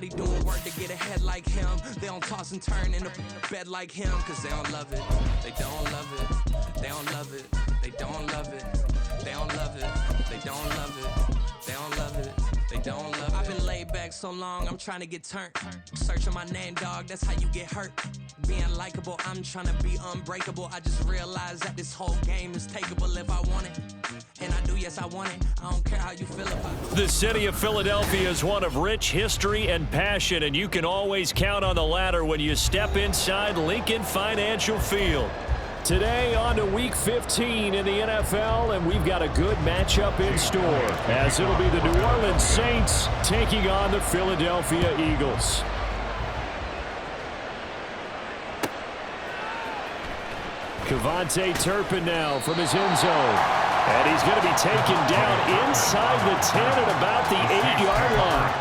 study doing work to get ahead like him. They don't toss and turn in the bed like him, cause they don't love it. They don't love it. They don't love it. They don't love it. They don't love it. They don't love it. They don't love it. They don't love it. I've been laid back so long, I'm trying to get turned. Searching my name, dog, that's how you get hurt. Being likable, I'm trying to be unbreakable. I just realized that this whole game is takeable if I want it. And I do, yes, I want it. I don't care how you feel about it. The city of Philadelphia is one of rich history and passion, and you can always count on the latter when you step inside Lincoln Financial Field. Today on to Week 15 in the NFL, and we've got a good matchup in store, as it'll be the New Orleans Saints taking on the Philadelphia Eagles. Kevontae Turpin now from his end zone. And he's going to be taken down inside the 10 at about the 8-yard line.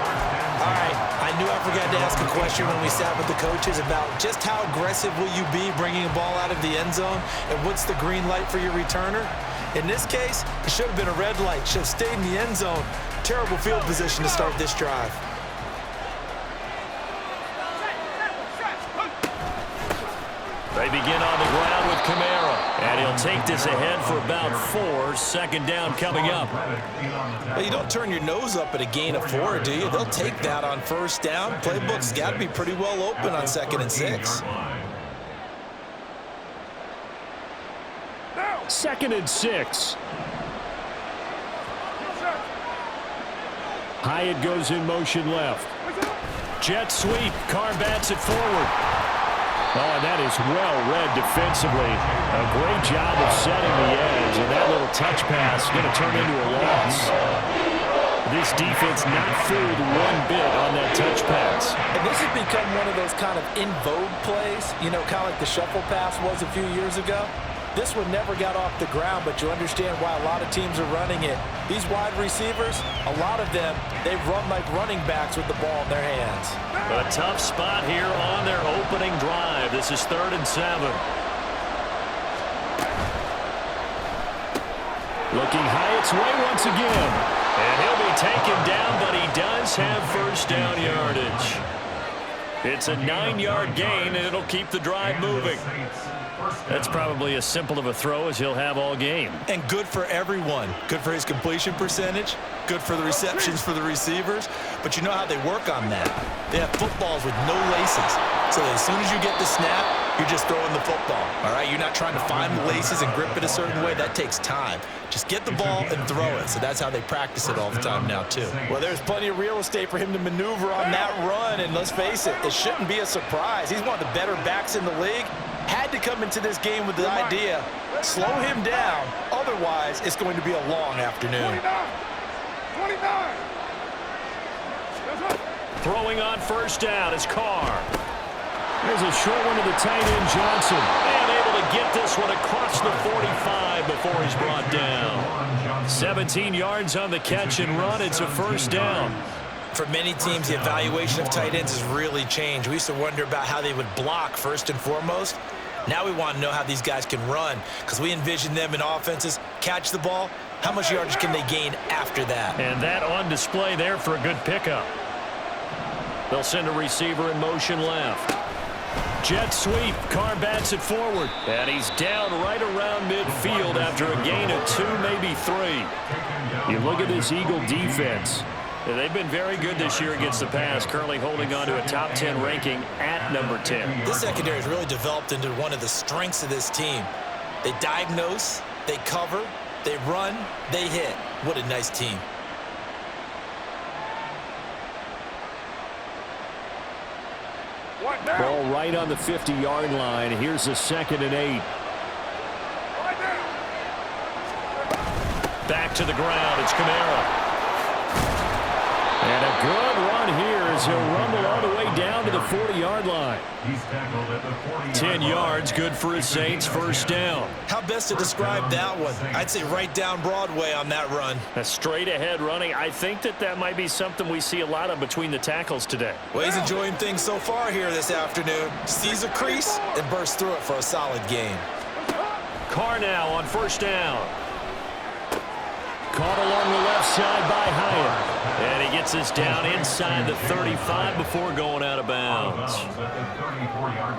All right, I knew I forgot to ask a question when we sat with the coaches about just how aggressive will you be bringing a ball out of the end zone, and what's the green light for your returner? In this case, it should have been a red light. Should have stayed in the end zone. Terrible field position to start this drive. They begin on the ground with Kamara, and he'll take this ahead for about 4. Second down coming up. Well, you don't turn your nose up at a gain of 4, do you? They'll take that on first down. Playbook's got to be pretty well open on 2nd and 6. 2nd and 6. Hyatt goes in motion left. Jet sweep. Carr bats it forward. Oh, and that is well read defensively. A great job of setting the edge, and that little touch pass is going to turn into a loss. This defense not fooled one bit on that touch pass. And this has become one of those kind of in vogue plays, you know, kind of like the shuffle pass was a few years ago. This one never got off the ground, but you understand why a lot of teams are running it. These wide receivers, a lot of them, they run like running backs with the ball in their hands. A tough spot here on their opening drive. This is 3rd and 7. Looking Hyatt's way once again. And he'll be taken down, but he does have first down yardage. It's a 9-yard gain, and it'll keep the drive moving. That's probably as simple of a throw as he'll have all game. And good for everyone. Good for his completion percentage. Good for the receptions for the receivers. But you know how they work on that. They have footballs with no laces. So that as soon as you get the snap, you're just throwing the football. All right? You're not trying to find the laces and grip it a certain way. That takes time. Just get the ball and throw it. So that's how they practice it all the time now, too. Well, there's plenty of real estate for him to maneuver on that run. And let's face it, it shouldn't be a surprise. He's one of the better backs in the league. Had to come into this game with the idea, slow him down. Otherwise, it's going to be a long afternoon. 29. Throwing on first down is Carr. There's a short one to the tight end, Johnson. And able to get this one across the 45 before he's brought down. 17 yards on the catch and run. It's a first down. For many teams, the evaluation of tight ends has really changed. We used to wonder about how they would block first and foremost. Now we want to know how these guys can run, because we envision them in offenses catch the ball. How much yardage can they gain after that? And that on display there for a good pickup. They'll send a receiver in motion left. Jet sweep. Carr bats it forward. And he's down right around midfield after a gain of 2, maybe 3. You look at this Eagle defense. They've been very good this year against the pass, currently holding on to a top 10 ranking at number 10. This secondary has really developed into one of the strengths of this team. They diagnose, they cover, they run, they hit. What a nice team. Ball right on the 50-yard line. Here's a 2nd and 8. Back to the ground. It's Kamara. And a good run here as he'll rumble all the way down to the 40-yard line. 10 yards, good for his Saints, first down. How best to describe that one? I'd say right down Broadway on that run. A straight-ahead running. I think that might be something we see a lot of between the tackles today. Well, he's enjoying things so far here this afternoon. Sees a crease and bursts through it for a solid gain. Carr now on first down. Caught along the left side by Hyatt. And he gets us down inside the 35 before going out of bounds.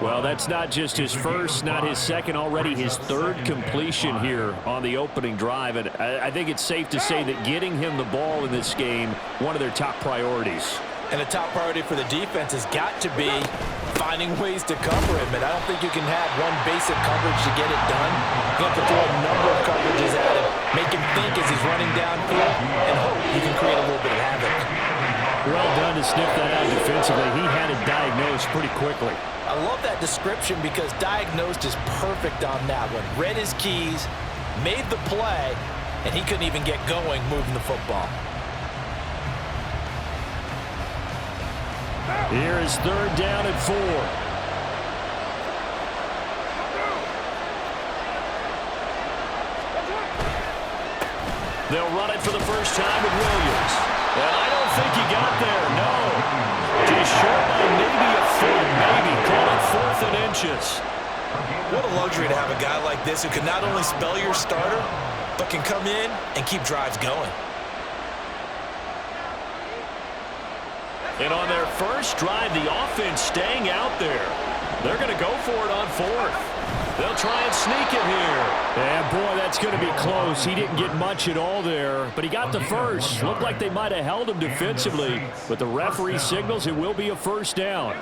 Well, that's not just his first, not his second, already his third completion here on the opening drive. And I think it's safe to say that getting him the ball in this game, one of their top priorities. And the top priority for the defense has got to be finding ways to cover him. And I don't think you can have one basic coverage to get it done. You have to throw a number of coverages at him, make him think as he's running downfield, and hope you can create a little bit of havoc. Well done to sniff that out defensively. He had it diagnosed pretty quickly. I love that description because diagnosed is perfect on that one. Read his keys, made the play, and he couldn't even get going moving the football. Here is third down and 4. They'll run it for the first time with Williams. And I don't think he got there, no. Just short by maybe a foot, maybe. Call it 4th and inches. What a luxury to have a guy like this who can not only spell your starter, but can come in and keep drives going. And on their first drive, the offense staying out there. They're going to go for it on 4th. They'll try and sneak it here. And, boy, that's going to be close. He didn't get much at all there, but he got the first. Looked like they might have held him defensively, but the referee signals it will be a first down.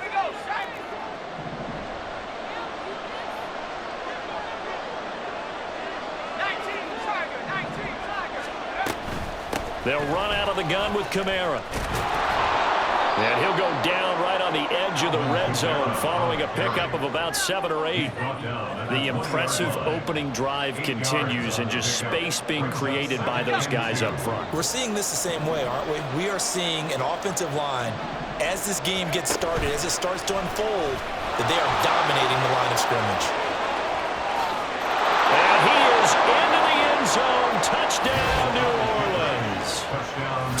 They'll run out of the gun with Kamara. And he'll go down right on the edge of the red zone following a pickup of about 7 or 8. The impressive opening drive continues and just space being created by those guys up front. We're seeing this the same way, aren't we? We are seeing an offensive line, as this game gets started, as it starts to unfold, that they are dominating the line of scrimmage. And he is into the end zone. Touchdown, New Orleans.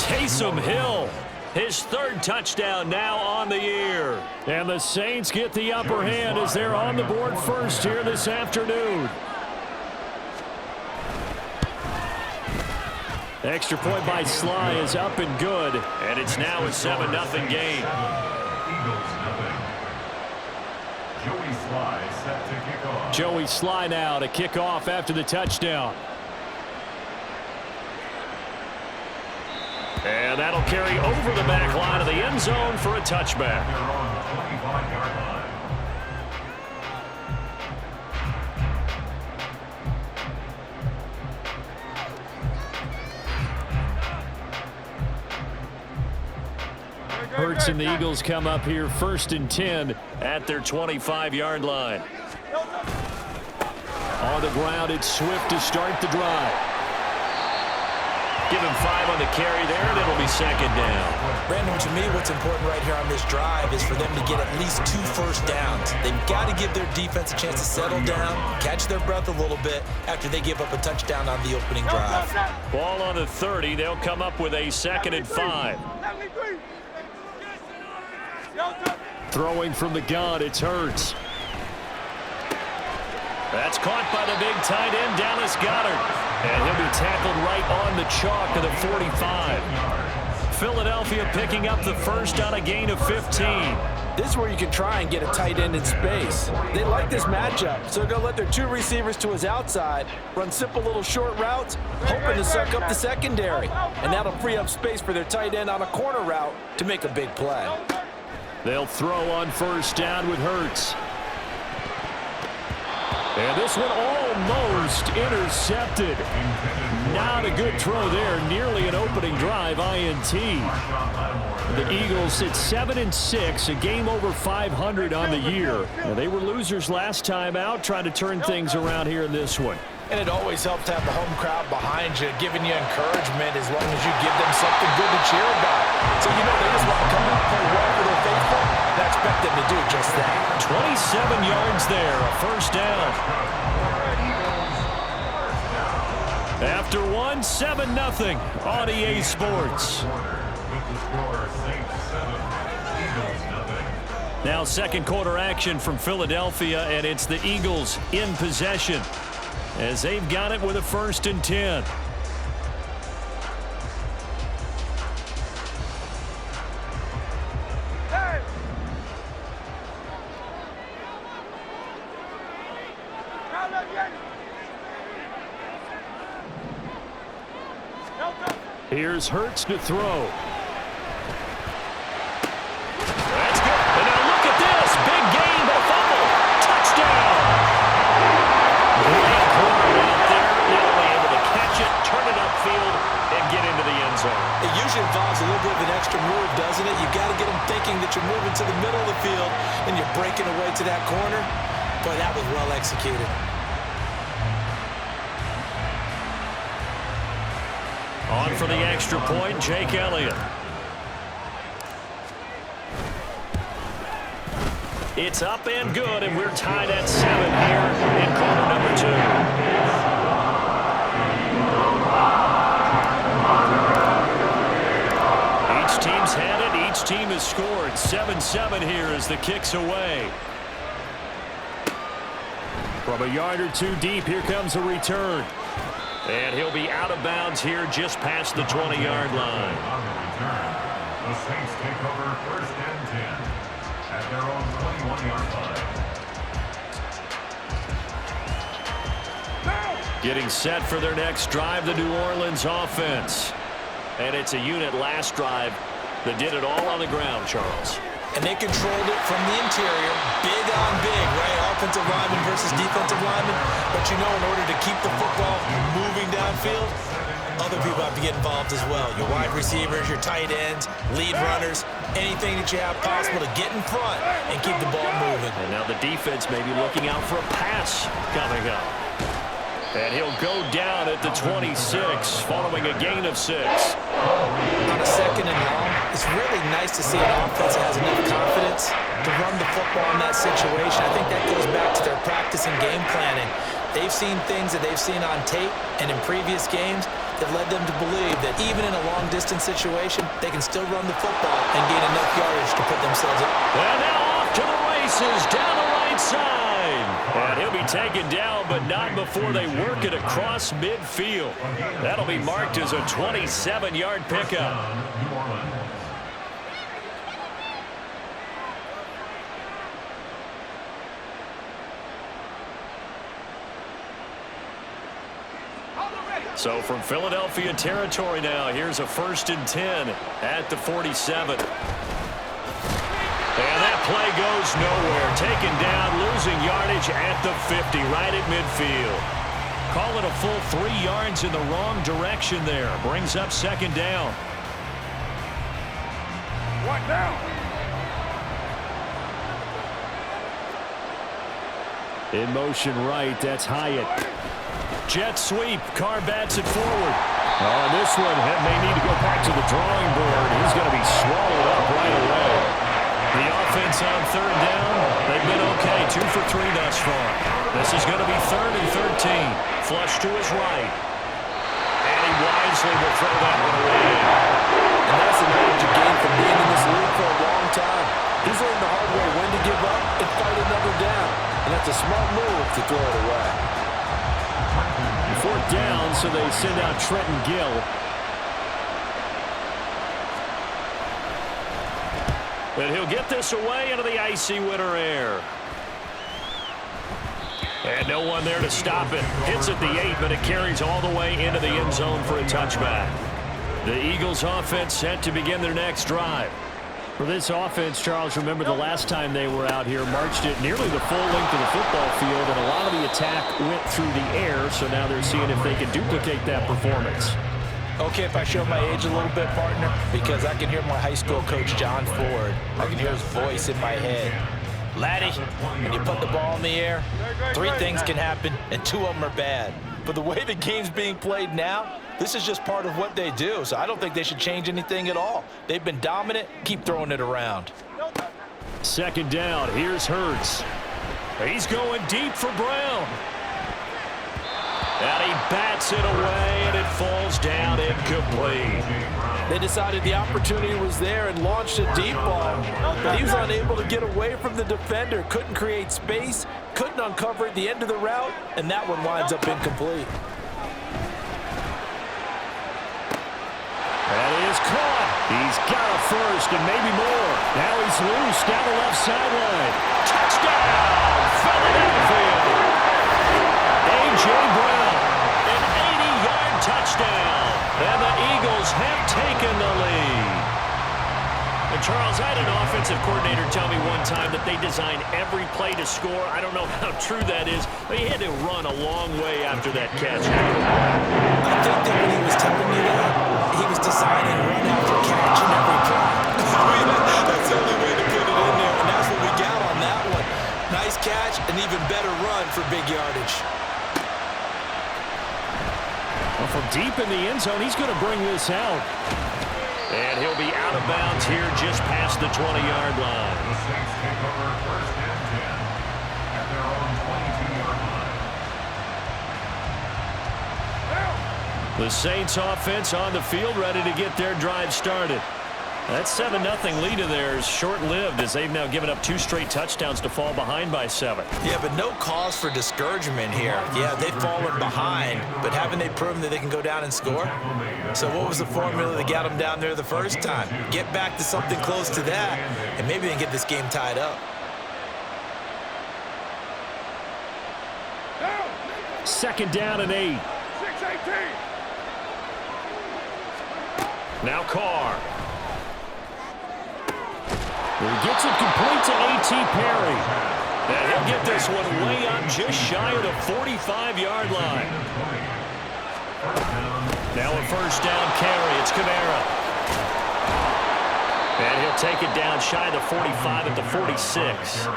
Taysom Hill. His third touchdown now on the year. And the Saints get the upper hand as they're on the board first here this afternoon. Extra point by Sly is up and good. And it's now a 7-0 game. Joey Sly now to kick off after the touchdown. And that'll carry over the back line of the end zone for a touchback. Hurts and the Eagles come up here 1st and 10 at their 25-yard line. On the ground, it's Swift to start the drive. Give him 5 on the carry there, and it'll be 2nd down. Brandon, to me, what's important right here on this drive is for them to get at least 2 first downs. They've got to give their defense a chance to settle down, catch their breath a little bit after they give up a touchdown on the opening drive. Ball on the 30. They'll come up with a 2nd and 5. Throwing from the gun, it's Hurts. That's caught by the big tight end, Dallas Goedert. And he'll be tackled right on the chalk of the 45. Philadelphia picking up the first on a gain of 15. This is where you can try and get a tight end in space. They like this matchup, so they're going to let their 2 receivers to his outside, run simple little short routes, hoping to suck up the secondary. And that'll free up space for their tight end on a corner route to make a big play. They'll throw on first down with Hurts. And this one almost intercepted. Not a good throw there. Nearly an opening drive INT. The Eagles at 7-6, a game over 500 on the year. Now, they were losers last time out, trying to turn things around here in this one. And it always helps to have the home crowd behind you, giving you encouragement as long as you give them something good to cheer about. So you know they just want to come out and play well for their faithful. I expect them to do just that. 27 yards there, a first down. After one, 7-0 on EA Sports. Now second quarter action from Philadelphia, and it's the Eagles in possession as they've got it with a 1st and 10. Here's Hurts to throw. That's good. And now look at this. Big gain, but a fumble. Touchdown. Great play out there. Not only able to catch it, turn it upfield, and get into the end zone. It usually involves a little bit of an extra move, doesn't it? You've got to get them thinking that you're moving to the middle of the field and you're breaking away to that corner. Boy, that was well executed. On for the extra point, Jake Elliott. It's up and good, and we're tied at 7 here in quarter number 2. Each team's had it. Each team has scored. 7-7 here as the kick's away. From a yard or two deep, here comes a return. And he'll be out of bounds here just past the 20-yard line. On the return, the Saints take over 1st and 10 at their own 21-yard line. Getting set for their next drive, the New Orleans offense. And it's a unit last drive that did it all on the ground, Charles. And they controlled it from the interior, big on big, right? Offensive lineman versus defensive lineman. But you know, in order to keep the football moving downfield, other people have to get involved as well. Your wide receivers, your tight ends, lead runners, anything that you have possible to get in front and keep the ball moving. And now the defense may be looking out for a pass coming up. And he'll go down at the 26, following a gain of 6. On a 2nd and long, it's really nice to see an offense that has enough confidence to run the football in that situation. I think that goes back to their practice and game planning. They've seen things that they've seen on tape and in previous games that led them to believe that even in a long-distance situation, they can still run the football and gain enough yardage to put themselves up. And now off to the races, down the right side. And he'll be taken down, but not before they work it across midfield. That'll be marked as a 27-yard pickup. So from Philadelphia territory now, here's a 1st and 10 at the 47. And that play goes nowhere. Taken down, losing yardage at the 50, right at midfield. Call it a full 3 yards in the wrong direction there. Brings up 2nd down. What now? In motion right, that's Hyatt. Jet sweep, Carr bats it forward. Oh, and this one may need to go back to the drawing board. He's going to be swallowed up right away. The offense on 3rd down, they've been okay, 2 for 3 thus far. This is going to be 3rd and 13. Flush to his right. And he wisely will throw that one away. And that's the knowledge you gain from being in this league for a long time. He's learned the hard way when to give up and fight another down. And that's a smart move to throw it away. 4th down, so they send out Trenton Gill. And he'll get this away into the icy winter air. And no one there to stop it. Hits at the 8, but it carries all the way into the end zone for a touchback. The Eagles offense set to begin their next drive. For this offense, Charles, remember the last time they were out here, marched it nearly the full length of the football field, and a lot of the attack went through the air, so now they're seeing if they can duplicate that performance. Okay, if I show my age a little bit, partner, because I can hear my high school coach, John Ford. I can hear his voice in my head. Laddie, when you put the ball in the air, 3 things can happen, and 2 of them are bad. But the way the game's being played now, this is just part of what they do, so I don't think they should change anything at all. They've been dominant. Keep throwing it around. 2nd down. Here's Hurts. He's going deep for Brown. And he bats it away, and it falls down incomplete. They decided the opportunity was there and launched a deep ball, but he was unable to get away from the defender, couldn't create space, couldn't uncover at the end of the route, and that one winds up incomplete. That is caught. He's got a first and maybe more. Now he's loose down the left sideline. Touchdown, Philadelphia. A.J. Brown, an 80-yard touchdown. And the Eagles have taken the lead. And Charles, I had an offensive coordinator tell me one time that they design every play to score. I don't know how true that is, but he had to run a long way after that catch. I think that when he was telling you that, he was designing run after catch in every play. That's the only way to put it in there, and that's what we got on that one. Nice catch, an even better run for big yardage. Well, from deep in the end zone, he's going to bring this out. And he'll be out of bounds here just past the 20-yard line. The Saints take over first and 10 at their own 22-yard line. The Saints offense on the field ready to get their drive started. That 7-0 lead of theirs short-lived as they've now given up 2 straight touchdowns to fall behind by 7. Yeah, but no cause for discouragement here. Yeah, they've fallen behind, but haven't they proven that they can go down and score? So what was the formula that got them down there the first time? Get back to something close to that, and maybe they can get this game tied up. Second down and 8. 6-18. Now Carr. He gets it complete to A.T. Perry. And he'll get this one way up just shy of the 45-yard line. Now a first down carry. It's Kamara. And he'll take it down shy of the 45 at the 46.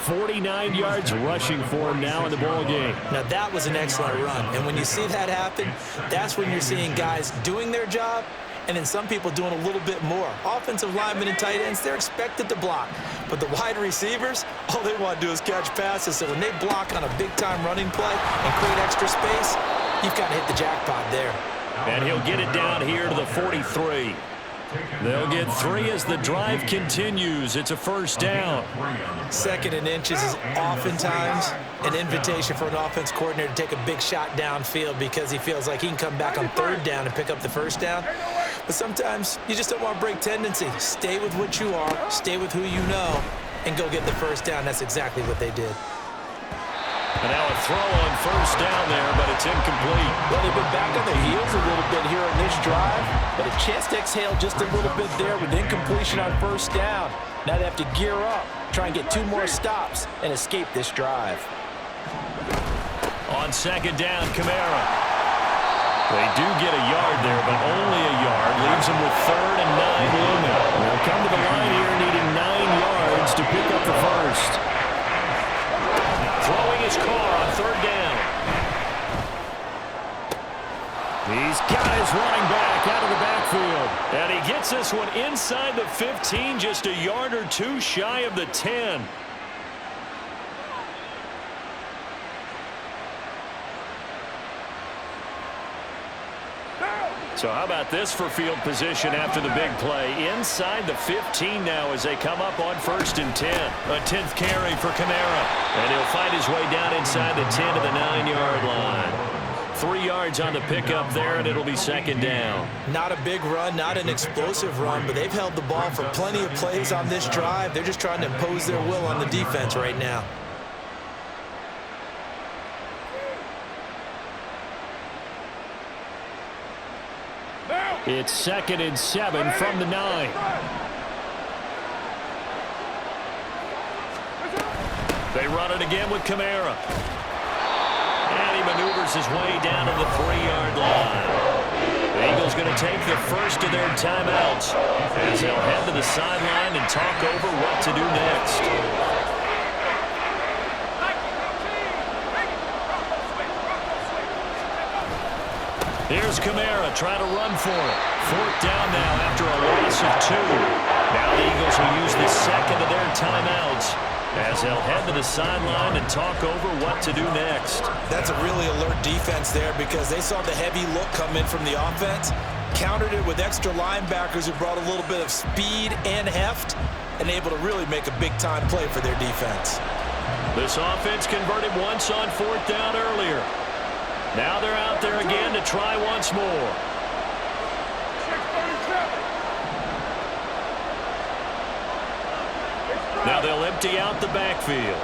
49 yards rushing for him now in the ball game. Now that was an excellent run, and when you see that happen, that's when you're seeing guys doing their job and then some people doing a little bit more. Offensive linemen and tight ends, they're expected to block. But the wide receivers, all they want to do is catch passes. So when they block on a big-time running play and create extra space, you've got to hit the jackpot there. And he'll get it down here to the 43. They'll get 3 as the drive continues. It's a first down. 2nd and inches is oftentimes an invitation for an offense coordinator to take a big shot downfield because he feels like he can come back on 3rd down and pick up the first down. But sometimes you just don't want to break tendency. Stay with what you are, stay with who you know, and go get the first down. That's exactly what they did. And now a throw on first down there, but it's incomplete. Well, they've been back on their heels a little bit here on this drive, but a chance to exhale just a little bit there with incompletion on first down. Now they have to gear up, try and get 2 more stops, and escape this drive. On second down, Kamara. They do get a yard there, but only a yard. Leaves them with 3rd and 9 looming. They'll come to the line here needing 9 yards to pick up the first. Throwing his Carr on 3rd down. He's got his running back out of the backfield. And he gets this one inside the 15, just a yard or 2 shy of the 10. So how about this for field position after the big play? Inside the 15 now as they come up on 1st and 10. A 10th carry for Kamara. And he'll fight his way down inside the 10 to the 9-yard line. 3 yards on the pickup there, and it'll be 2nd down. Not a big run, not an explosive run, but they've held the ball for plenty of plays on this drive. They're just trying to impose their will on the defense right now. It's 2nd and 7 from the 9. They run it again with Kamara. And he maneuvers his way down to the 3-yard line. The Eagles going to take the first of their timeouts as they'll head to the sideline and talk over what to do next. Here's Kamara trying to run for it. 4th down now after a loss of 2. Now the Eagles will use the 2nd of their timeouts as they'll head to the sideline and talk over what to do next. That's a really alert defense there because they saw the heavy look come in from the offense, countered it with extra linebackers who brought a little bit of speed and heft, and able to really make a big-time play for their defense. This offense converted once on 4th down earlier. Now they're out there again to try once more. Now they'll empty out the backfield.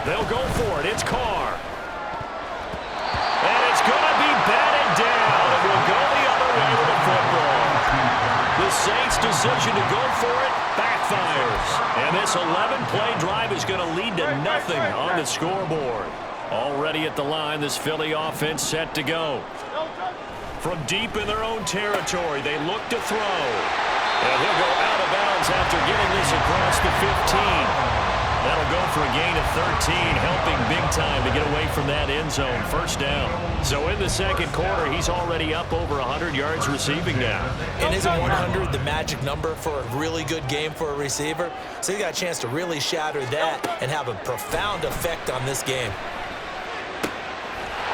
They'll go for it. It's Carr. And it's going to be batted down. It will go the other way with the football. The Saints' decision to go for it backfires. And this 11-play drive is going to lead to nothing on the scoreboard. Already at the line, this Philly offense set to go. From deep in their own territory, they look to throw. And he'll go out of bounds after getting this across the 15. That'll go for a gain of 13, helping big time to get away from that end zone. First down. So in the second quarter, he's already up over 100 yards receiving now. And isn't 100 the magic number for a really good game for a receiver? So he got a chance to really shatter that and have a profound effect on this game.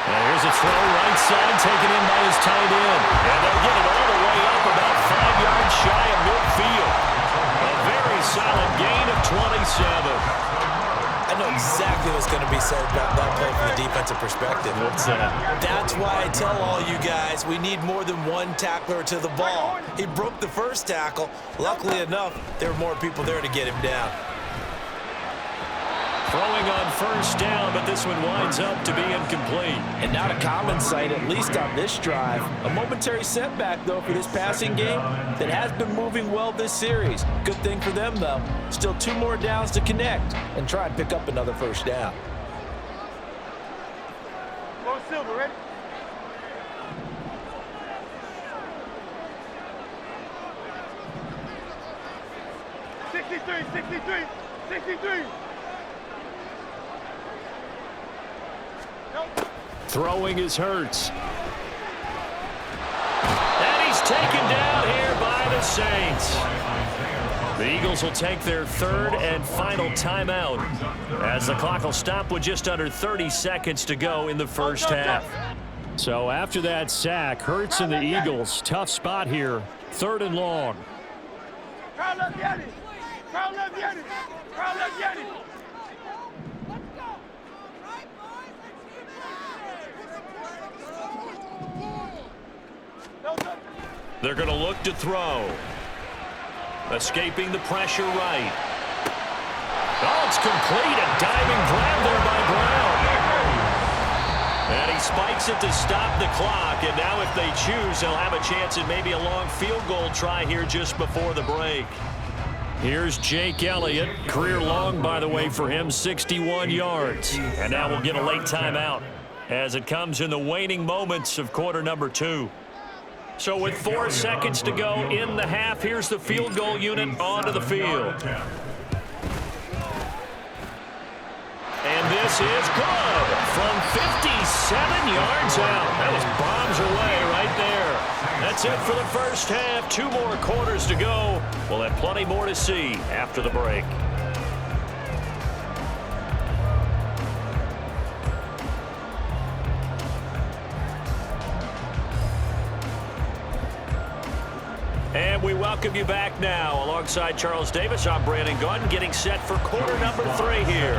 And here's a throw right side, taken in by his tight end. And they'll get it all the way up about 5 yards shy of midfield. A very solid gain of 27. I know exactly what's going to be said about that play from the defensive perspective. What's that? That's why I tell all you guys we need more than one tackler to the ball. He broke the first tackle. Luckily enough, there were more people there to get him down. Throwing on first down, but this one winds up to be incomplete. And not a common sight, at least on this drive. A momentary setback, though, for this passing game that has been moving well this series. Good thing for them, though. Still 2 more downs to connect and try and pick up another first down. Go Silver, ready? $63. Throwing is Hurts. And he's taken down here by the Saints. The Eagles will take their third and final timeout as the clock will stop with just under 30 seconds to go in the first half. So after that sack, Hurts and the Eagles, tough spot here, 3rd and long. Crowd left Yanni. Crowd left Yanni. Crowd left Yanni. They're going to look to throw. Escaping the pressure right. Oh, it's complete. A diving grab there by Brown. And he spikes it to stop the clock. And now if they choose, they'll have a chance at maybe a long field goal try here just before the break. Here's Jake Elliott. Career long, by the way, for him, 61 yards. And now we'll get a late timeout as it comes in the waning moments of quarter number 2. So with 4 seconds to go in the half, here's the field goal unit onto the field. And this is good from 57 yards out. That was bombs away right there. That's it for the first half. 2 more quarters to go. We'll have plenty more to see after the break. And we welcome you back now. Alongside Charles Davis, I'm Brandon Gunn, getting set for quarter number 3 here.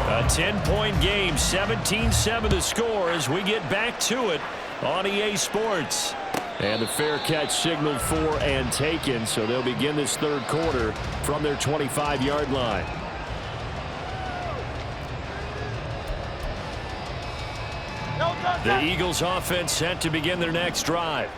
A 10-point game, 17-7 the score as we get back to it on EA Sports. And the fair catch signaled for and taken, so they'll begin this 3rd quarter from their 25-yard line. The Eagles offense set to begin their next drive.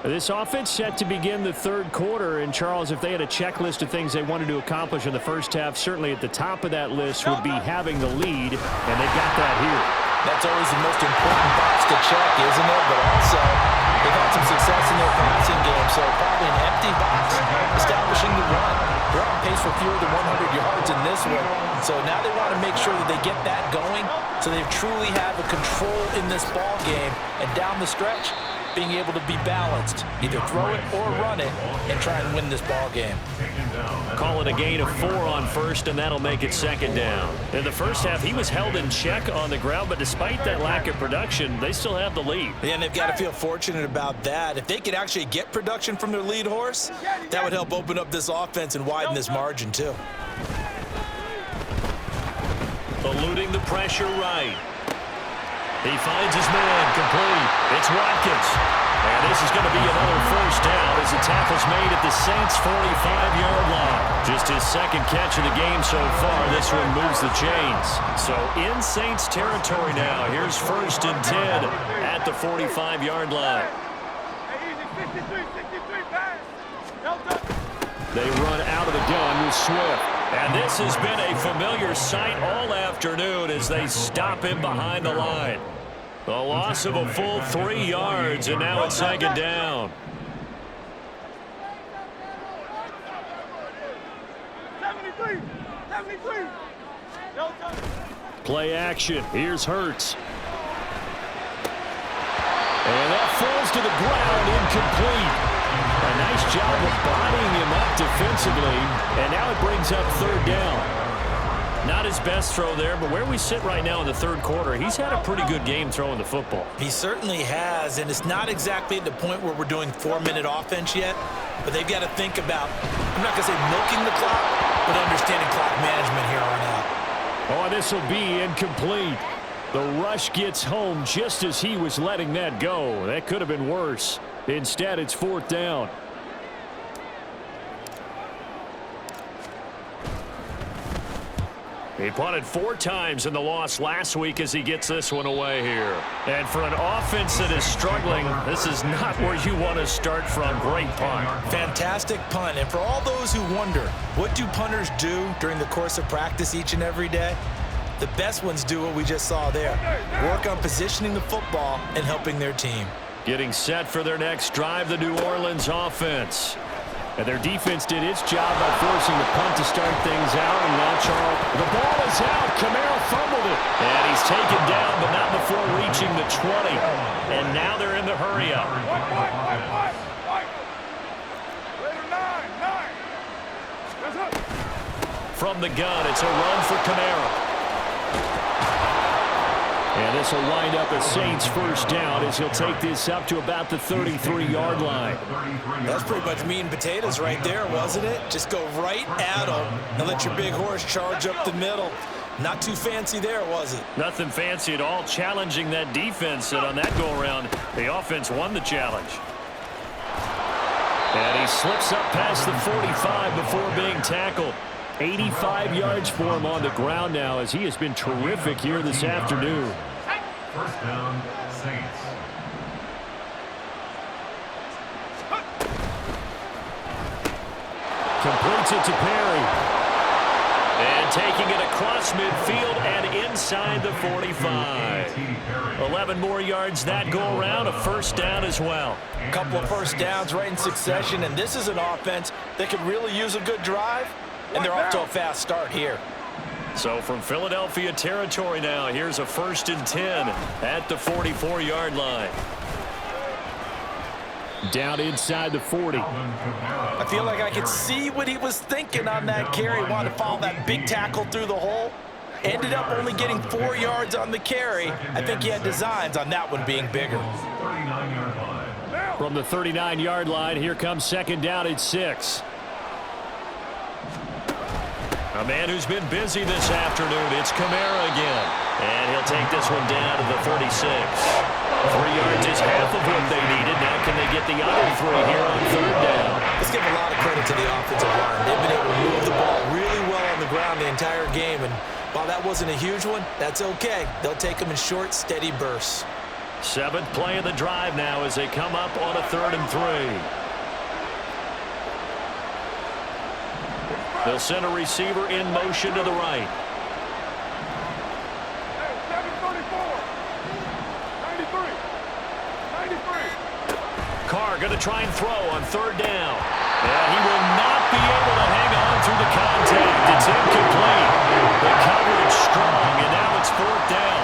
This offense set to begin the 3rd quarter, and Charles, if they had a checklist of things they wanted to accomplish in the first half, certainly at the top of that list would be having the lead, and they've got that here. That's always the most important box to check, isn't it? But also, they've had some success in their passing game, so probably an empty box establishing the run. They're on pace for fewer than 100 yards in this one, so now they want to make sure that they get that going so they truly have a control in this ball game, and down the stretch, being able to be balanced, either throw it or run it, and try and win this ball game. Call it a gain of 4 on first, and that'll make it 2nd down. In the first half, he was held in check on the ground, but despite that lack of production, they still have the lead. Yeah, and they've got to feel fortunate about that. If they could actually get production from their lead horse, that would help open up this offense and widen this margin, too. Eluding the pressure right. He finds his man complete. It's Watkins. And this is going to be another first down as the tackle's made at the Saints' 45-yard line. Just his second catch of the game so far. This one moves the chains. So in Saints territory now. Here's 1st and 10 at the 45-yard line. They run out of the gun with Swift. And this has been a familiar sight all afternoon as they stop him behind the line. A loss of a full 3 yards, and now it's 2nd down. 73. Play action. Here's Hurts. And that falls to the ground, incomplete. A nice job of bodying him up defensively, and now it brings up 3rd down. Not his best throw there, but where we sit right now in the 3rd quarter, he's had a pretty good game throwing the football. He certainly has, and it's not exactly at the point where we're doing 4-minute offense yet, but they've got to think about, I'm not going to say milking the clock, but understanding clock management here on out. Oh, this will be incomplete. The rush gets home just as he was letting that go. That could have been worse. Instead, it's 4th down. He punted 4 times in the loss last week as he gets this one away here. And for an offense that is struggling, this is not where you want to start from. Great punt. Fantastic punt. And for all those who wonder, what do punters do during the course of practice each and every day? The best ones do what we just saw there. Work on positioning the football and helping their team. Getting set for their next drive, the New Orleans offense. And their defense did its job by forcing the punt to start things out. And now Charles, the ball is out. Camaro fumbled it. And he's taken down, but not before reaching the 20. And now they're in the hurry-up. From the gun, it's a run for Camaro. And this will wind up a Saints 1st down as he'll take this up to about the 33-yard line. That's pretty much meat and potatoes right there, wasn't it? Just go right at them and let your big horse charge up the middle. Not too fancy there, was it? Nothing fancy at all, challenging that defense. And on that go-around, the offense won the challenge. And he slips up past the 45 before being tackled. 85 yards for him on the ground now as he has been terrific here this afternoon. 1st down, Saints. Completes it to Perry. And taking it across midfield and inside the 45. 11 more yards that go around, a 1st down as well. A couple of 1st downs right in succession, and this is an offense that could really use a good drive. And they're off to a fast start here. So from Philadelphia territory now, here's a 1st and 10 at the 44-yard line. Down inside the 40. I feel like I could see what he was thinking on that carry. Wanted to follow that big tackle through the hole. Ended up only getting 4 yards on the carry. I think he had designs on that one being bigger. From the 39-yard line, here comes 2nd down at 6. A man who's been busy this afternoon, it's Camara again. And he'll take this one down to the 36. 3 yards is half of what they needed. Now can they get the other 3 here on 3rd down? Let's give a lot of credit to the offensive line. They've been able to move the ball really well on the ground the entire game. And while that wasn't a huge one, that's okay. They'll take them in short, steady bursts. 7th play of the drive now as they come up on a 3rd and 3. They'll send a receiver in motion to the right. 93. Carr going to try and throw on 3rd down. And he will not be able to hang on through the contact. It's incomplete. The coverage strong, and now it's 4th down.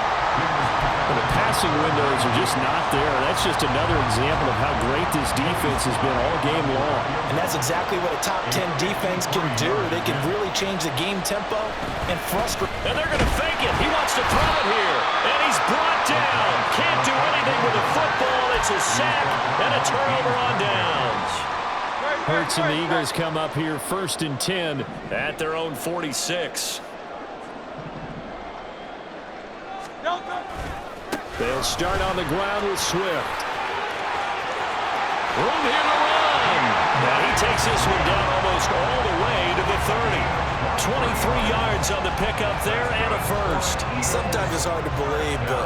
The passing windows are just not there. That's just another example of how great this defense has been all game long. And that's exactly what a top 10 defense can do. They can really change the game tempo and frustrate. And they're going to fake it. He wants to throw it here. And he's brought down. Can't do anything with the football. It's a sack and a turnover on downs. Hurts and the Eagles come up here 1st and 10 at their own 46. They'll start on the ground with Swift. move here to run. And he takes this one down almost all the way to the 30. 23 yards on the pickup there and a first. Sometimes it's hard to believe, but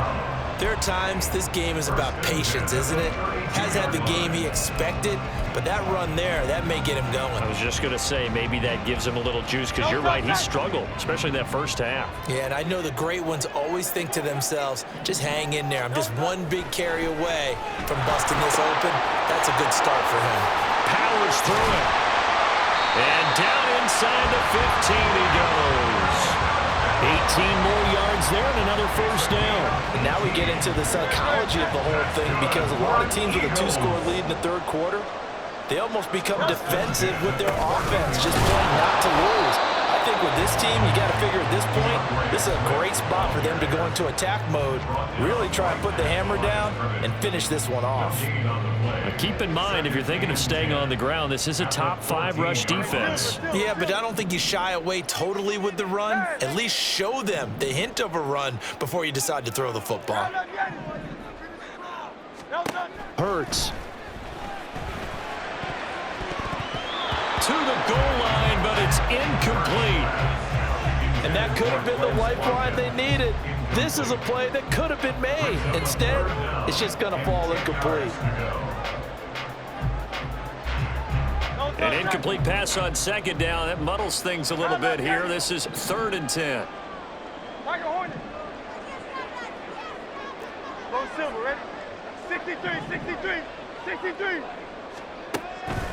there are times this game is about patience, isn't it? Has had the game he expected, but that run there, that may get him going. I was just going to say, maybe that gives him a little juice, because you're right, he struggled, especially in that first half. Yeah, and I know the great ones always think to themselves, just hang in there. I'm just one big carry away from busting this open. That's a good start for him. Powers through it. And down inside the 15 he goes. 18 more yards there and another first down. And now we get into the psychology of the whole thing, because a lot of teams with a 2-score lead in the third quarter, they almost become defensive with their offense, just playing not to lose. I think with this team, you got to figure at this point, this is a great spot for them to go into attack mode, really try and put the hammer down and finish this one off. But keep in mind, if you're thinking of staying on the ground, this is a top 5 rush defense. Yeah, but I don't think you shy away totally with the run. At least show them the hint of a run before you decide to throw the football. Hurts. To the goal line, but it's incomplete. And that could have been the lifeline they needed. This is a play that could have been made. Instead, it's just going to fall incomplete. An incomplete pass on second down. That muddles things a little bit here. This is 3rd and 10. Low silver, ready? 63, 63, 63.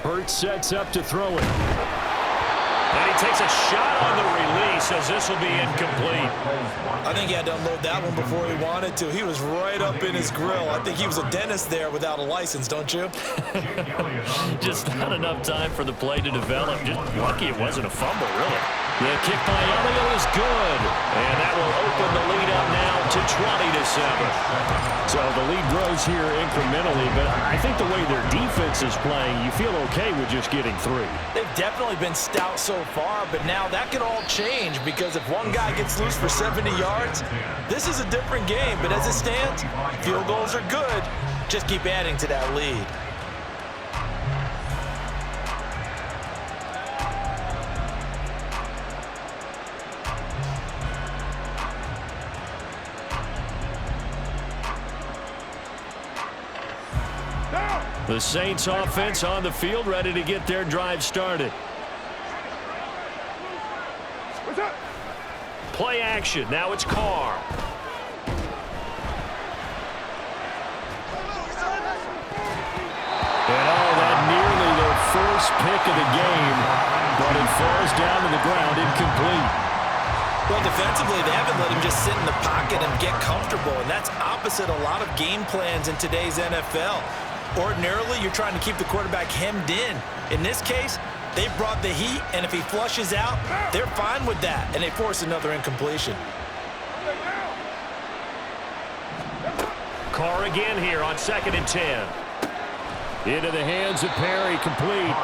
Hurts sets up to throw it. And he takes a shot on the release, as this will be incomplete. I think he had to unload that one before he wanted to. He was right up in his grill. I think he was a dentist there without a license, don't you? Just not enough time for the play to develop. Just lucky it wasn't a fumble, really. The kick by Elliott is good. And that will open the lead up now to 20-7. So the lead grows here incrementally, but I think the way their defense is playing, you feel okay with just getting 3. They've definitely been stout so far, but now that could all change, because if one guy gets loose for 70 yards, this is a different game. But as it stands, field goals are good. Just keep adding to that lead. The Saints offense on the field, ready to get their drive started. What's up? Play action. Now it's Carr. And that nearly their first pick of the game, but it falls down to the ground incomplete. Well, defensively, they haven't let him just sit in the pocket and get comfortable, and that's opposite a lot of game plans in today's NFL. Ordinarily, you're trying to keep the quarterback hemmed in. In this case, they brought the heat, and if he flushes out, they're fine with that, and they force another incompletion. Carr again here on 2nd and 10. Into the hands of Perry, complete.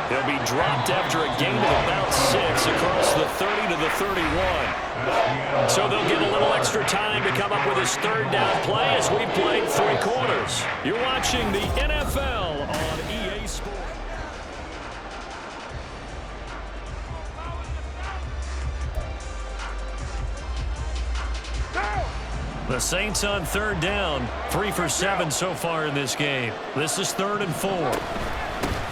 He'll be dropped after a gain of about 6 across the 30 to the 31. So they'll get a little extra time to come up with his 3rd down play as we played 3 quarters. You're watching the NFL on EA Sports. The Saints on 3rd down, 3 for 7 so far in this game. This is 3rd and 4.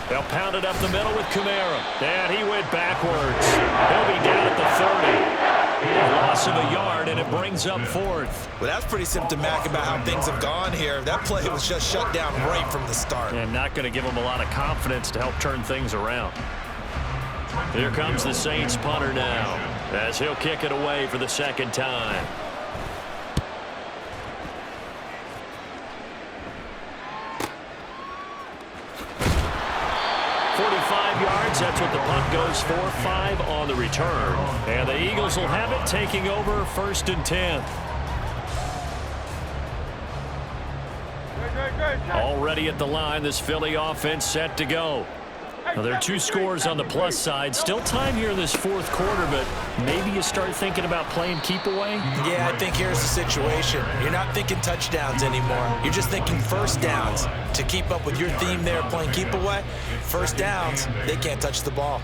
They'll pound it up the middle with Kamara. And he went backwards. He'll be down at the 30. A loss of a yard, and it brings up 4th. Well, that's pretty symptomatic about how things have gone here. That play was just shut down right from the start. And not going to give them a lot of confidence to help turn things around. Here comes the Saints punter now, as he'll kick it away for the 2nd time. 45 yards, that's what the punt goes for. 5 on the return. And the Eagles will have it, taking over 1st and 10. Already at the line, this Philly offense set to go. Well, there are 2 scores on the plus side. Still time here in this fourth quarter, but maybe you start thinking about playing keep away? Yeah, I think here's the situation. You're not thinking touchdowns anymore. You're just thinking first downs. To keep up with your theme there, playing keep away, first downs, they can't touch the ball.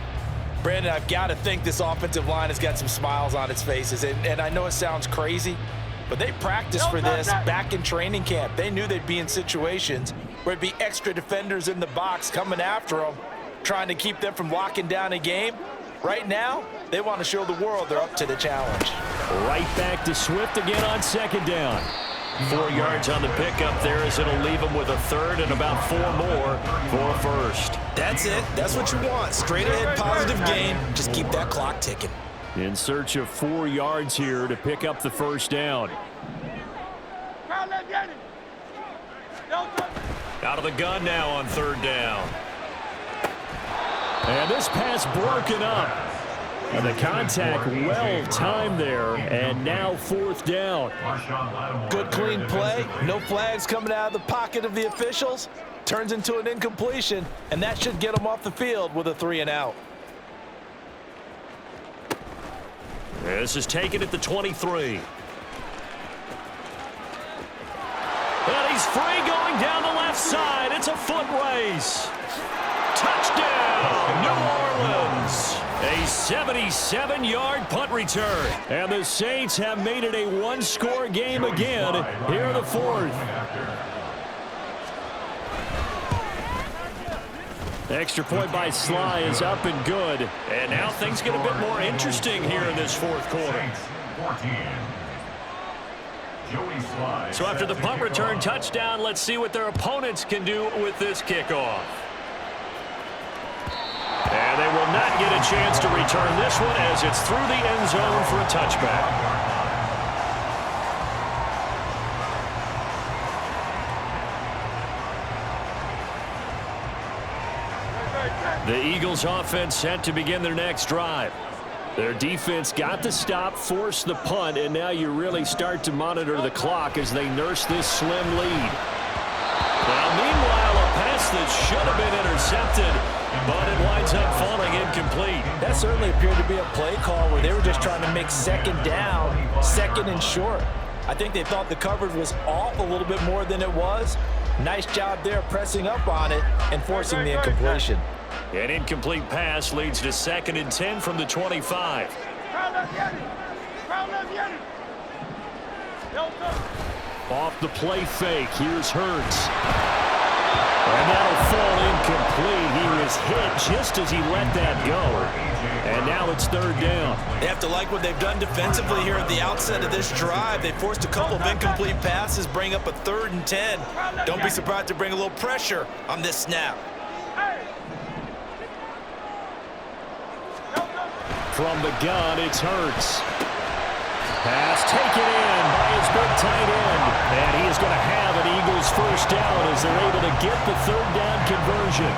Brandon, I've got to think this offensive line has got some smiles on its faces. And I know it sounds crazy, but they practiced for this back in training camp. They knew they'd be in situations where it'd be extra defenders in the box coming after them, trying to keep them from locking down a game. Right now, they want to show the world they're up to the challenge. Right back to Swift again on second down. 4 yards on the pickup there as it'll leave them with a third and about 4 more for first. That's it. That's what you want. Straight ahead, positive gain. Just keep that clock ticking. In search of 4 yards here to pick up the first down. Out of the gun now on third down. And this pass broken up. And the contact well timed there. And now fourth down. Good clean play. No flags coming out of the pocket of the officials. Turns into an incompletion. And that should get them off the field with a 3 and out. This is taken at the 23. And he's free going down the left side. It's a foot race. Touchdown, New Orleans. A 77-yard punt return. And the Saints have made it a one-score game again here in the fourth. Extra point by Sly is up and good. And now things get a bit more interesting here in this fourth quarter. So after the punt return touchdown, let's see what their opponents can do with this kickoff. And they will not get a chance to return this one as it's through the end zone for a touchback. The Eagles offense set to begin their next drive. Their defense got the stop, forced the punt, and now you really start to monitor the clock as they nurse this slim lead. Now, meanwhile, a pass that should have been intercepted, but it winds up falling incomplete. That certainly appeared to be a play call where they were just trying to make second down, second and short. I think they thought the coverage was off a little bit more than it was. Nice job there pressing up on it and forcing the incompletion. An incomplete pass leads to 2nd and 10 from the 25. Off the play fake, here's Hurts. And that'll fall incomplete. He was hit just as he let that go. And now it's third down. They have to like what they've done defensively here at the outset of this drive. They forced a couple of incomplete passes, bring up a 3rd and 10. Don't be surprised to bring a little pressure on this snap. From the gun, it's Hurts. Pass taken in by his big tight end. And he is going to have an Eagles first down as they're able to get the third down conversion.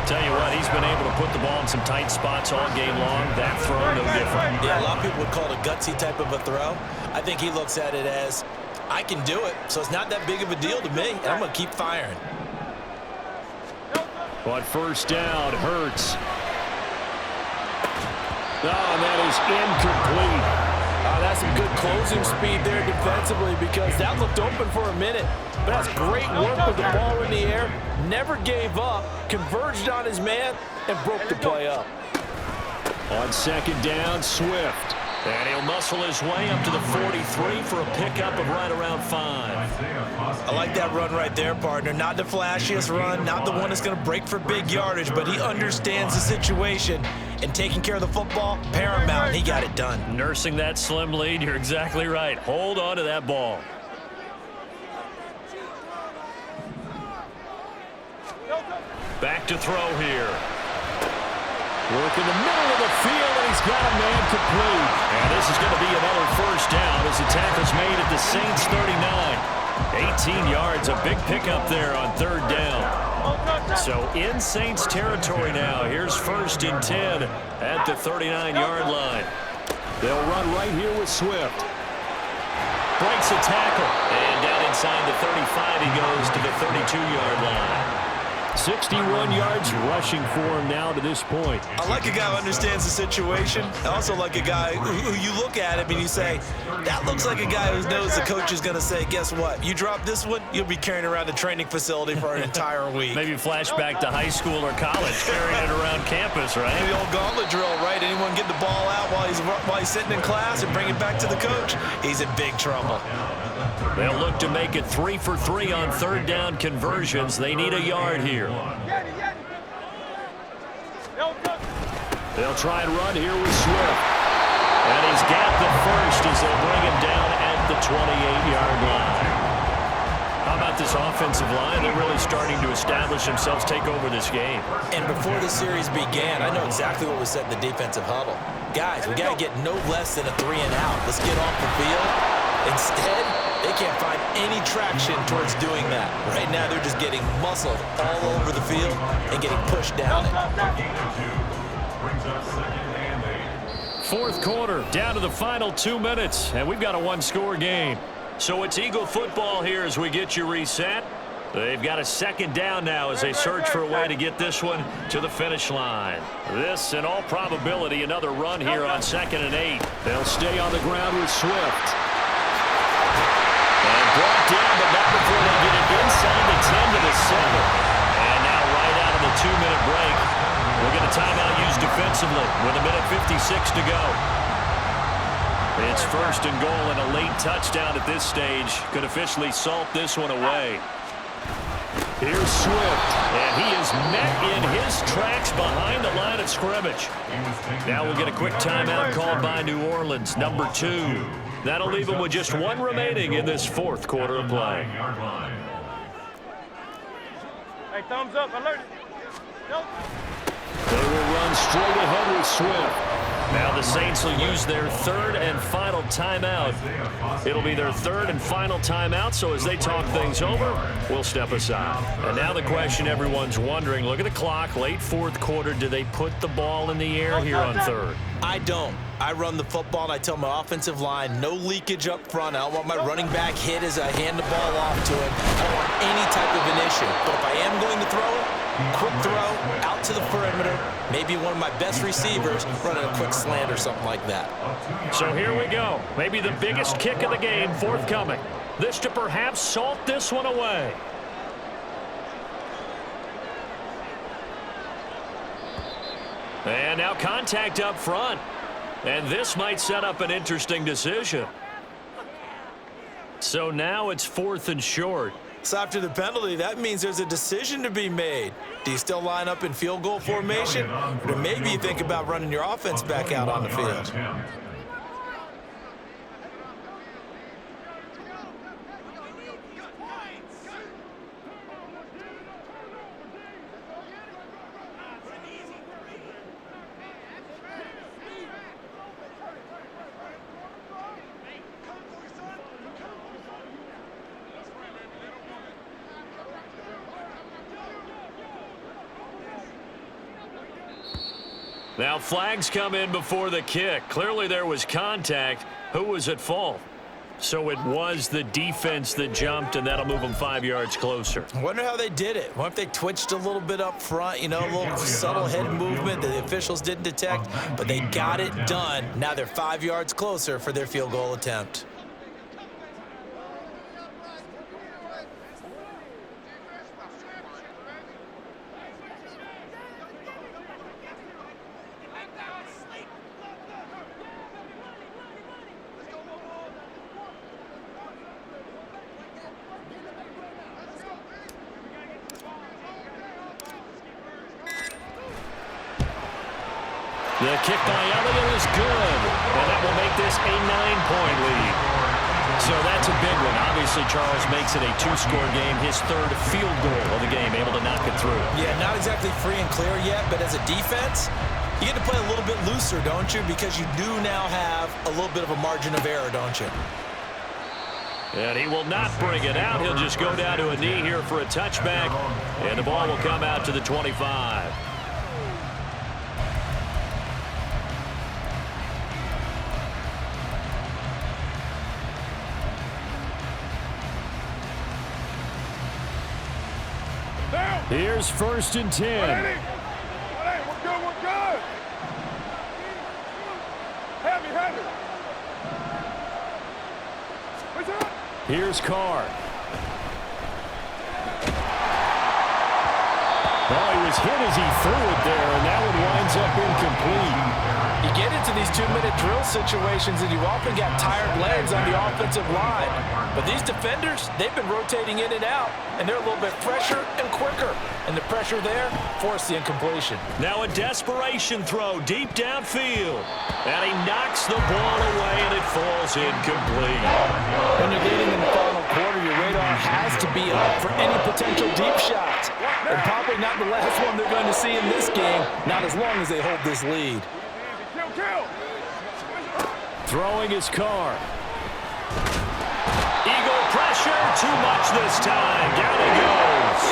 Tell you what, he's been able to put the ball in some tight spots all game long. That throw, no different. Yeah, a lot of people would call it a gutsy type of a throw. I think he looks at it as, I can do it, so it's not that big of a deal to me, and I'm going to keep firing. On first down, Hurts. Oh, and that is incomplete. That's some good closing speed there defensively because that looked open for a minute. But that's great work with the ball in the air. Never gave up, converged on his man, and broke the play up. On second down, Swift. And he'll muscle his way up to the 43 for a pickup of right around 5. I like that run right there, partner. Not the flashiest run, not the one that's going to break for big yardage, but he understands the situation. And taking care of the football, paramount, he got it done. Nursing that slim lead, you're exactly right. Hold on to that ball. Back to throw here. Work in the middle of the field, and he's got a man complete. And this is going to be another first down as the tackle's made at the Saints 39. 18 yards, a big pickup there on third down. So in Saints territory now. Here's 1st and 10 at the 39-yard line. They'll run right here with Swift. Breaks a tackle. And down inside the 35 he goes to the 32-yard line. 61 yards rushing for him now to this point. I like a guy who understands the situation. I also like a guy who you look at him and you say, that looks like a guy who knows the coach is going to say, guess what? You drop this one, you'll be carrying around a training facility for an entire week. Maybe flashback to high school or college, carrying it around campus, right? The old gauntlet drill, right? Anyone get the ball out while he's sitting in class and bring it back to the coach, he's in big trouble. They'll look to make it 3 for 3 on third down conversions. They need a yard here. They'll try and run here with Swift. And he's got the first as they'll bring him down at the 28-yard line. How about this offensive line? They're really starting to establish themselves, take over this game. And before the series began, I know exactly what was said in the defensive huddle. Guys, we got to get no less than a 3 and out. Let's get off the field. Instead, they can't find any traction towards doing that. Right now, they're just getting muscled all over the field and getting pushed down it. Fourth quarter, down to the final 2 minutes, and we've got a one-score game. So it's Eagle football here as we get you reset. They've got a second down now as they search for a way to get this one to the finish line. This, in all probability, another run here on 2nd and 8. They'll stay on the ground with Swift. And brought down, but not before they get it inside the 10 to the 7. And now right out of the 2-minute break, we'll get a timeout used defensively with 1:56 to go. It's 1st and goal, and a late touchdown at this stage could officially salt this one away. Here's Swift, and he is met in his tracks behind the line of scrimmage. Now we'll get a quick timeout called by New Orleans, number 2. That'll leave them with just 1 remaining in this 4th quarter of play. Hey, thumbs up, alert. Nope. They will run straight ahead with Swift. Now the Saints will use their 3rd and final timeout. It'll be their 3rd and final timeout, so as they talk things over, we'll step aside. And now the question everyone's wondering, look at the clock, late 4th quarter, do they put the ball in the air here on 3rd? I don't. I run the football, and I tell my offensive line, no leakage up front. I don't want my running back hit as I hand the ball off to him. I don't want any type of an issue. But if I am going to throw it, quick throw, out to the perimeter, maybe one of my best receivers running a quick slant or something like that. So here we go. Maybe the biggest kick of the game forthcoming. This to perhaps salt this one away. And now contact up front. And this might set up an interesting decision. So now it's 4th and short. So after the penalty, that means there's a decision to be made. Do you still line up in field goal formation? Or maybe you think about running your offense back out on the field. Now flags come in before the kick. Clearly there was contact. Who was at fault? So it was the defense that jumped, and that'll move them 5 yards closer. I wonder how they did it. What if they twitched a little bit up front, you know, a little subtle head movement that the officials didn't detect, but they got it done. Now they're 5 yards closer for their field goal attempt. The kick by Elliott is good, and that will make this a 9-point lead. So that's a big one. Obviously, Charles makes it a 2-score game, his 3rd field goal of the game, able to knock it through. Yeah, not exactly free and clear yet, but as a defense, you get to play a little bit looser, don't you? Because you do now have a little bit of a margin of error, don't you? And he will not bring it out. He'll just go down to a knee here for a touchback, and the ball will come out to the 25. Down. Here's 1st and 10. We're good, we're good. Heavy. What's up? Here's Carr. Well, he was hit as he threw it there, and that one winds up incomplete. You get into these 2-minute drill situations, and you often got tired legs on the offensive line. But these defenders, they've been rotating in and out, and they're a little bit fresher and quicker. And the pressure there forced the incompletion. Now a desperation throw deep downfield. And he knocks the ball away, and it falls incomplete. When you're leading in the final quarter, your radar has to be up for any potential deep shots. And probably not the last one they're going to see in this game, not as long as they hold this lead. Kill. Throwing his Carr. Eagle pressure, too much this time. Down he goes.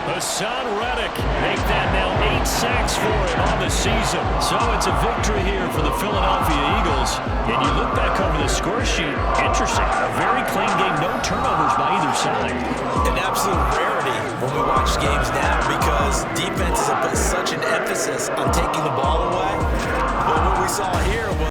Hassan Reddick make that now 8 sacks for him on the season. So it's a victory here for the Philadelphia Eagles. And you look back over the score sheet, interesting. A very clean game, no turnovers by either side. An absolute rarity when we watch games now because defense